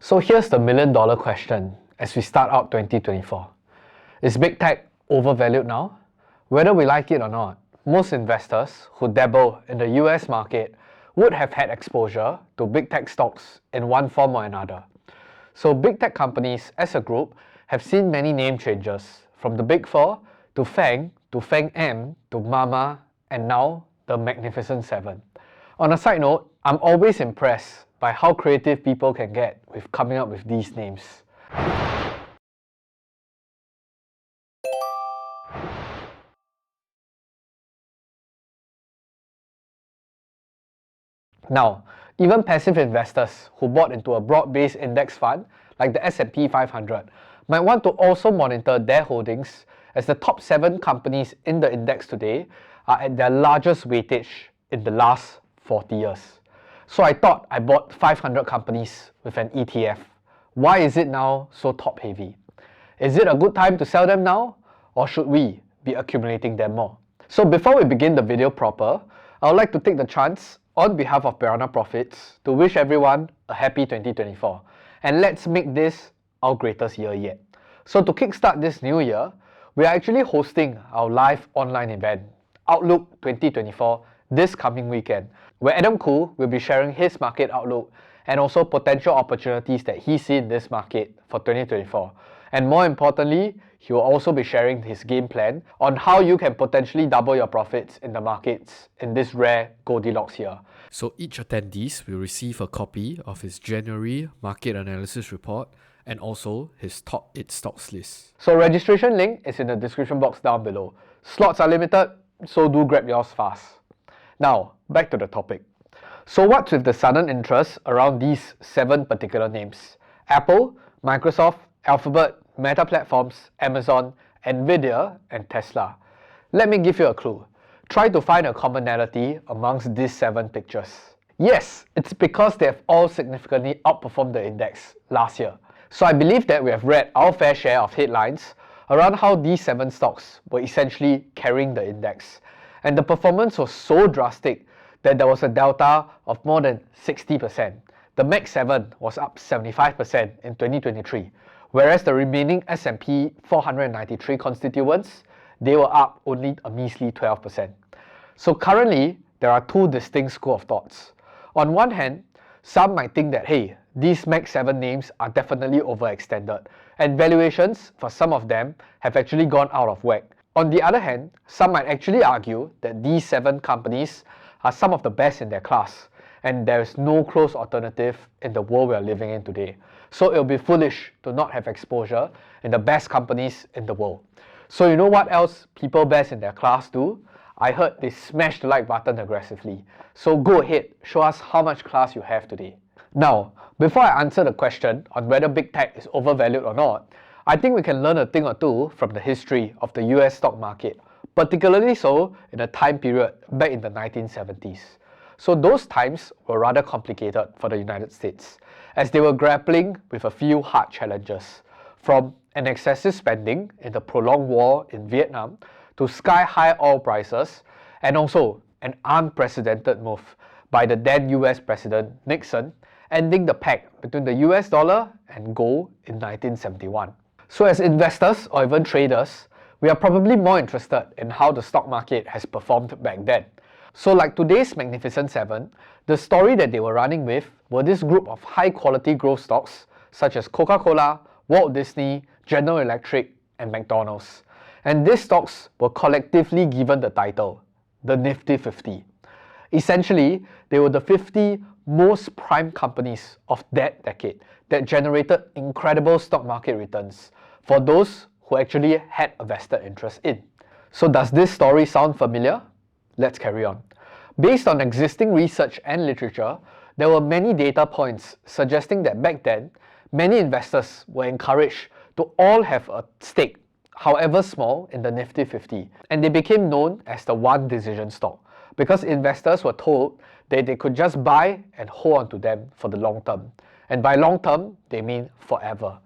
So here's the million-dollar question as we start out 2024. Is big tech overvalued now? Whether we like it or not, most investors who dabble in the US market would have had exposure to big tech stocks in one form or another. So big tech companies as a group have seen many name changes, from the Big Four to FANG M to Mama and now the Magnificent Seven. On a side note, I'm always impressed by how creative people can get with coming up with these names. Now, even passive investors who bought into a broad-based index fund like the S&P 500 might want to also monitor their holdings, as the top 7 companies in the index today are at their largest weightage in the last 40 years. So I thought I bought 500 companies with an ETF. Why is it now so top heavy? Is it a good time to sell them now, or should we be accumulating them more? So before we begin the video proper, I would like to take the chance on behalf of Piranha Profits to wish everyone a happy 2024, and let's make this our greatest year yet. So to kickstart this new year, we are actually hosting our live online event, Outlook 2024, this coming weekend, where Adam Khoo will be sharing his market outlook and also potential opportunities that he sees in this market for 2024. And more importantly, he will also be sharing his game plan on how you can potentially double your profits in the markets in this rare Goldilocks year. So each attendees will receive a copy of his January market analysis report and also his top 8 stocks list. So registration link is in the description box down below. Slots are limited, so do grab yours fast. Now, back to the topic. So what's with the sudden interest around these 7 particular names? Apple, Microsoft, Alphabet, Meta Platforms, Amazon, Nvidia, and Tesla. Let me give you a clue. Try to find a commonality amongst these 7 pictures. Yes, it's because they have all significantly outperformed the index last year. So I believe that we have read our fair share of headlines around how these 7 stocks were essentially carrying the index. And the performance was so drastic that there was a delta of more than 60%. The Mag 7 was up 75% in 2023, whereas the remaining S&P 493 constituents, they were up only a measly 12%. So currently, there are 2 distinct schools of thoughts. On one hand, some might think that, hey, these Mag 7 names are definitely overextended, and valuations for some of them have actually gone out of whack. On the other hand, some might actually argue that these 7 companies are some of the best in their class, and there is no close alternative in the world we are living in today. So it will be foolish to not have exposure in the best companies in the world. So you know what else people best in their class do? I heard they smash the like button aggressively. So go ahead, show us how much class you have today. Now, before I answer the question on whether big tech is overvalued or not, I think we can learn a thing or two from the history of the US stock market, particularly so in a time period back in the 1970s. So those times were rather complicated for the United States, as they were grappling with a few hard challenges, from an excessive spending in the prolonged war in Vietnam to sky-high oil prices, and also an unprecedented move by the then US President Nixon, ending the pact between the US dollar and gold in 1971. So as investors or even traders, we are probably more interested in how the stock market has performed back then. So like today's Magnificent Seven, the story that they were running with were this group of high-quality growth stocks such as Coca-Cola, Walt Disney, General Electric, and McDonald's. And these stocks were collectively given the title, the Nifty 50. Essentially, they were the 50 most prime companies of that decade that generated incredible stock market returns for those who actually had a vested interest in. So does this story sound familiar? Let's carry on. Based on existing research and literature, there were many data points suggesting that back then, many investors were encouraged to all have a stake, however small, in the Nifty 50, and they became known as the one decision stock, because investors were told that they could just buy and hold on to them for the long term. And by long term, they mean forever.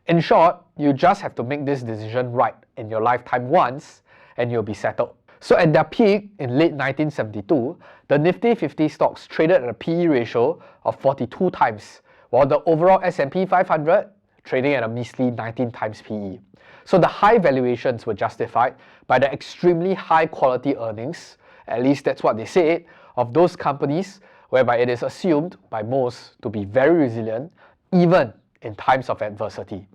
In short, you just have to make this decision right in your lifetime once, and you'll be settled. So at their peak in late 1972, the Nifty 50 stocks traded at a PE ratio of 42 times, while the overall S&P 500 trading at a measly 19 times PE. So the high valuations were justified by the extremely high quality earnings, at least that's what they said, of those companies whereby it is assumed by most to be very resilient even in times of adversity.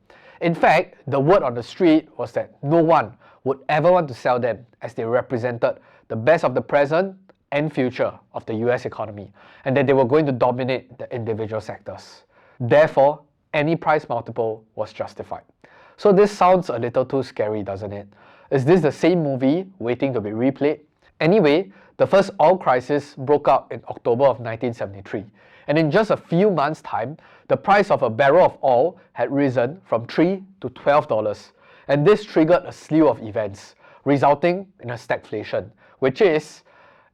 In fact, the word on the street was that no one would ever want to sell them as they represented the best of the present and future of the US economy, and that they were going to dominate the individual sectors. Therefore, any price multiple was justified. So this sounds a little too scary, doesn't it? Is this the same movie waiting to be replayed? Anyway, the first oil crisis broke out in October of 1973, and in just a few months' time, the price of a barrel of oil had risen from $3 to $12, and this triggered a slew of events, resulting in a stagflation, which is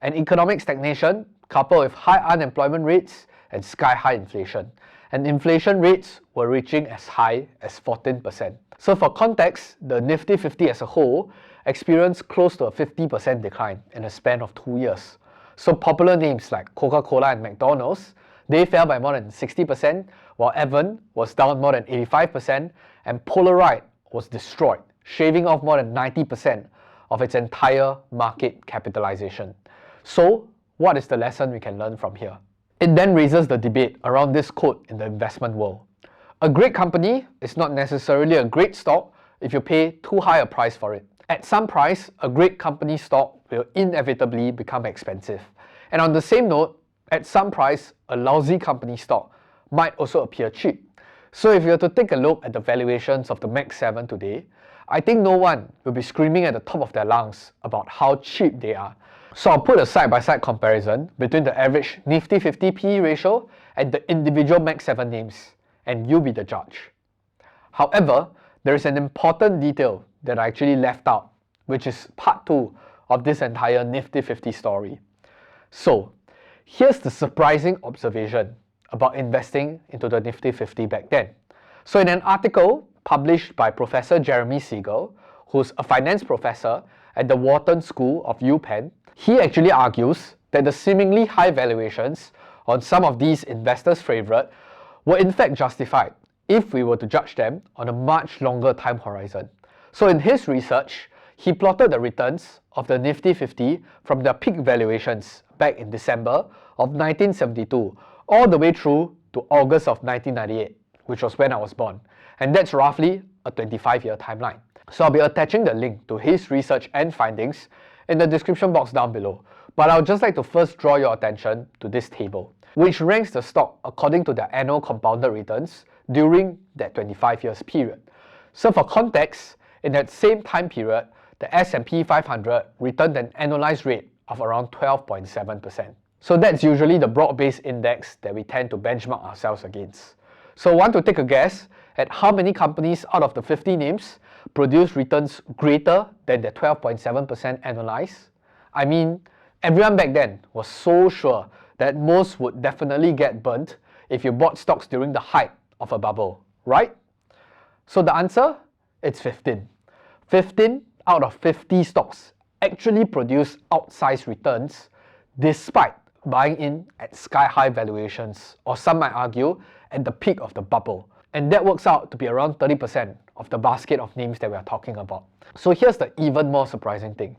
an economic stagnation coupled with high unemployment rates and sky-high inflation. And inflation rates were reaching as high as 14%. So for context, the Nifty 50 as a whole experienced close to a 50% decline in a span of 2 years. So popular names like Coca-Cola and McDonald's, they fell by more than 60%, while Evan was down more than 85%, and Polaroid was destroyed, shaving off more than 90% of its entire market capitalization. So what is the lesson we can learn from here? It then raises the debate around this quote in the investment world. A great company is not necessarily a great stock if you pay too high a price for it. At some price, a great company stock will inevitably become expensive. And on the same note, at some price, a lousy company stock might also appear cheap. So if you were to take a look at the valuations of the Mag 7 today, I think no one will be screaming at the top of their lungs about how cheap they are. So I'll put a side-by-side comparison between the average Nifty 50 PE ratio and the individual Mag 7 names, and you be the judge. However, there is an important detail that I actually left out, which is part 2 of this entire Nifty 50 story. So, here's the surprising observation about investing into the Nifty 50 back then. So in an article published by Professor Jeremy Siegel, who's a finance professor at the Wharton School of UPenn, he actually argues that the seemingly high valuations on some of these investors' favourite were in fact justified if we were to judge them on a much longer time horizon. So in his research, he plotted the returns of the Nifty 50 from their peak valuations back in December of 1972 all the way through to August of 1998, which was when I was born. And that's roughly a 25-year timeline. So I'll be attaching the link to his research and findings in the description box down below. But I would just like to first draw your attention to this table, which ranks the stock according to their annual compounded returns during that 25 years period. So for context, in that same time period, the S&P 500 returned an annualized rate of around 12.7%. So that's usually the broad-based index that we tend to benchmark ourselves against. So want to take a guess at how many companies out of the 50 names produce returns greater than the 12.7% annualized? I mean, everyone back then was so sure that most would definitely get burnt if you bought stocks during the height of a bubble, right? So the answer? It's 15. 15 out of 50 stocks actually produce outsized returns despite buying in at sky-high valuations, or some might argue at the peak of the bubble. And that works out to be around 30% of the basket of names that we are talking about. So here's the even more surprising thing.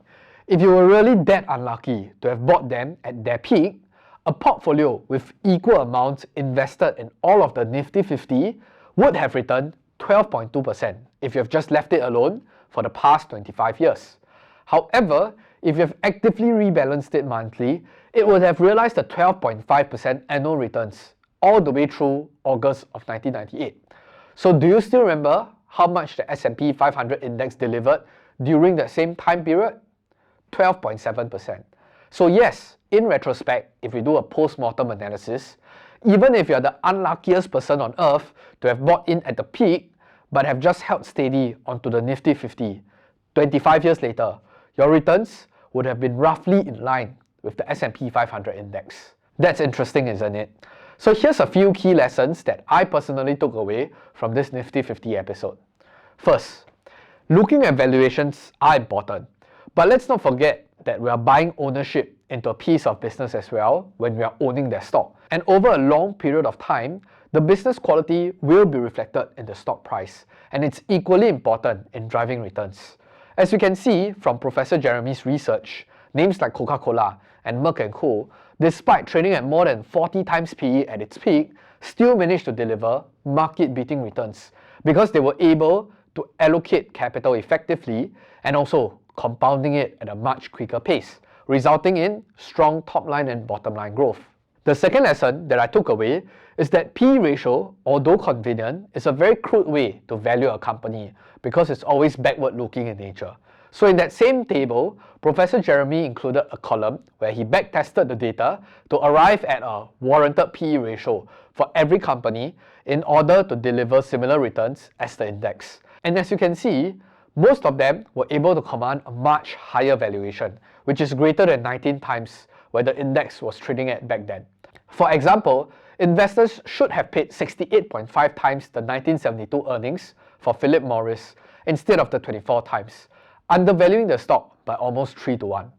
If you were really that unlucky to have bought them at their peak, a portfolio with equal amounts invested in all of the Nifty 50 would have returned 12.2% if you have just left it alone for the past 25 years. However, if you have actively rebalanced it monthly, it would have realized the 12.5% annual returns all the way through August of 1998. So do you still remember how much the S&P 500 index delivered during that same time period? 12.7%. So yes, in retrospect, if we do a post-mortem analysis, even if you're the unluckiest person on earth to have bought in at the peak, but have just held steady onto the Nifty 50, 25 years later, your returns would have been roughly in line with the S&P 500 index. That's interesting, isn't it? So here's a few key lessons that I personally took away from this Nifty 50 episode. First, looking at valuations are important, but let's not forget that we are buying ownership into a piece of business as well when we are owning their stock. And over a long period of time, the business quality will be reflected in the stock price, and it's equally important in driving returns. As you can see from Professor Jeremy's research, names like Coca-Cola and Merck & Co., despite trading at more than 40 times PE at its peak, still managed to deliver market-beating returns because they were able to allocate capital effectively and also compounding it at a much quicker pace, resulting in strong top-line and bottom-line growth. The second lesson that I took away is that P/E ratio, although convenient, is a very crude way to value a company because it's always backward-looking in nature. So in that same table, Professor Jeremy included a column where he backtested the data to arrive at a warranted P/E ratio for every company in order to deliver similar returns as the index. And as you can see, most of them were able to command a much higher valuation, which is greater than 19 times where the index was trading at back then. For example, investors should have paid 68.5 times the 1972 earnings for Philip Morris instead of the 24 times, undervaluing the stock by almost 3 to 1.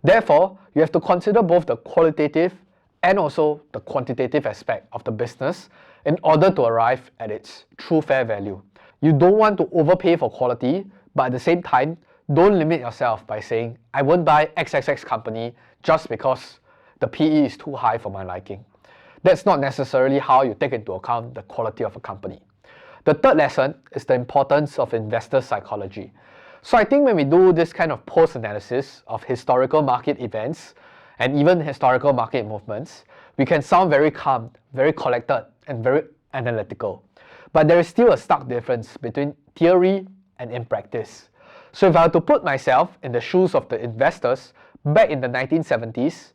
Therefore, you have to consider both the qualitative and also the quantitative aspect of the business in order to arrive at its true fair value. You don't want to overpay for quality, but at the same time, don't limit yourself by saying, I won't buy XXX company just because the PE is too high for my liking. That's not necessarily how you take into account the quality of a company. The third lesson is the importance of investor psychology. So I think when we do this kind of post-analysis of historical market events and even historical market movements, we can sound very calm, very collected, and very analytical. But there is still a stark difference between theory and in practice. So if I were to put myself in the shoes of the investors back in the 1970s,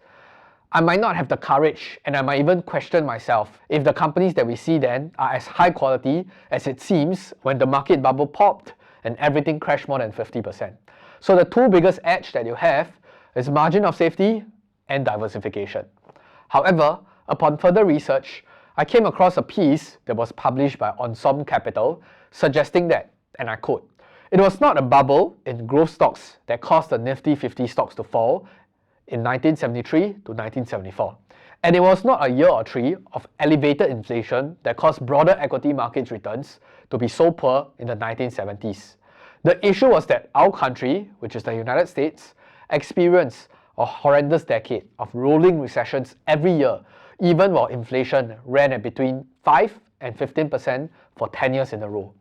I might not have the courage, and I might even question myself if the companies that we see then are as high quality as it seems when the market bubble popped and everything crashed more than 50%. So the two biggest edge that you have is margin of safety and diversification. However, upon further research, I came across a piece that was published by Ensemble Capital suggesting that, and I quote, it was not a bubble in growth stocks that caused the Nifty 50 stocks to fall in 1973 to 1974. And it was not a year or three of elevated inflation that caused broader equity markets returns to be so poor in the 1970s. The issue was that our country, which is the United States, experienced a horrendous decade of rolling recessions every year, even while inflation ran at between 5 and 15% for 10 years in a row.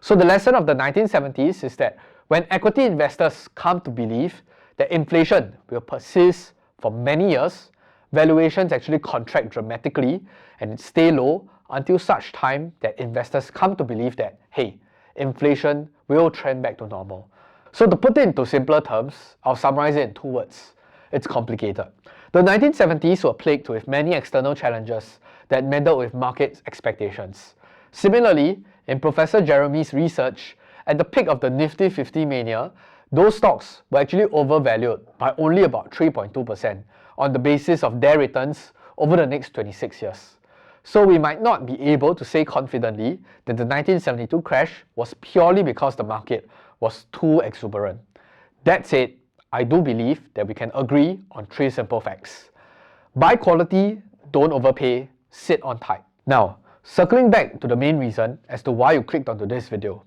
So the lesson of the 1970s is that when equity investors come to believe that inflation will persist for many years, valuations actually contract dramatically and stay low until such time that investors come to believe that, hey, inflation will trend back to normal. So to put it into simpler terms, I'll summarize it in 2 words. It's complicated. The 1970s were plagued with many external challenges that meddled with market expectations. Similarly, in Professor Jeremy's research, at the peak of the Nifty 50 mania, those stocks were actually overvalued by only about 3.2% on the basis of their returns over the next 26 years. So we might not be able to say confidently that the 1972 crash was purely because the market was too exuberant. That said, I do believe that we can agree on 3 simple facts. Buy quality, don't overpay, sit on tight. Now, circling back to the main reason as to why you clicked onto this video,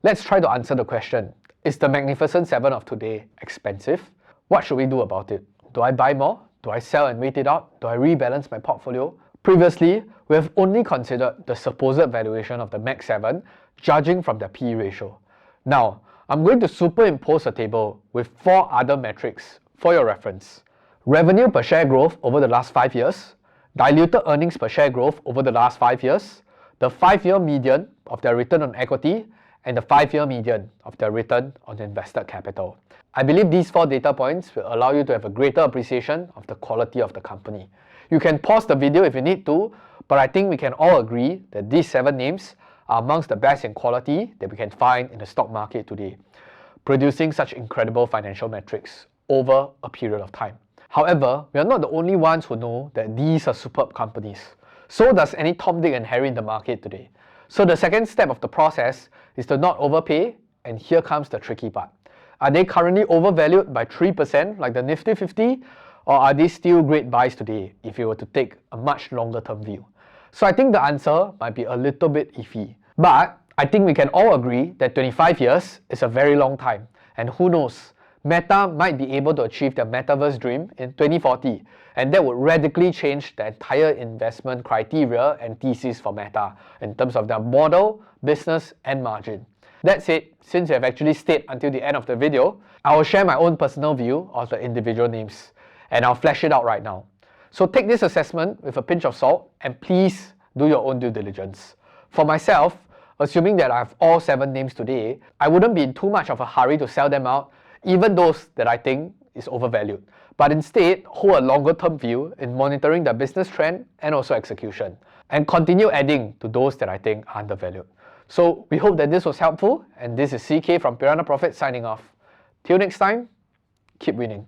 let's try to answer the question, is the Magnificent 7 of today expensive? What should we do about it? Do I buy more? Do I sell and wait it out? Do I rebalance my portfolio? Previously, we have only considered the supposed valuation of the Mag 7, judging from their P/E ratio. Now, I'm going to superimpose a table with 4 other metrics for your reference. Revenue per share growth over the last 5 years, diluted earnings per share growth over the last 5 years, the 5-year median of their return on equity, and the 5-year median of their return on invested capital. I believe these 4 data points will allow you to have a greater appreciation of the quality of the company. You can pause the video if you need to, but I think we can all agree that these 7 names are amongst the best in quality that we can find in the stock market today, producing such incredible financial metrics over a period of time. However, we are not the only ones who know that these are superb companies. So does any Tom, Dick and Harry in the market today. So the second step of the process is to not overpay, and here comes the tricky part. Are they currently overvalued by 3% like the Nifty 50, or are they still great buys today if you were to take a much longer term view? So I think the answer might be a little bit iffy. But I think we can all agree that 25 years is a very long time. And who knows, Meta might be able to achieve their metaverse dream in 2040, and that would radically change the entire investment criteria and thesis for Meta in terms of their model, business, and margin. That said, since you have actually stayed until the end of the video, I will share my own personal view of the individual names, and I'll flesh it out right now. So take this assessment with a pinch of salt, and please do your own due diligence. For myself, assuming that I have all 7 names today, I wouldn't be in too much of a hurry to sell them out, even those that I think is overvalued, but instead hold a longer term view in monitoring the business trend and also execution, and continue adding to those that I think are undervalued. So we hope that this was helpful, and this is CK from Piranha Profit signing off. Till next time, keep winning.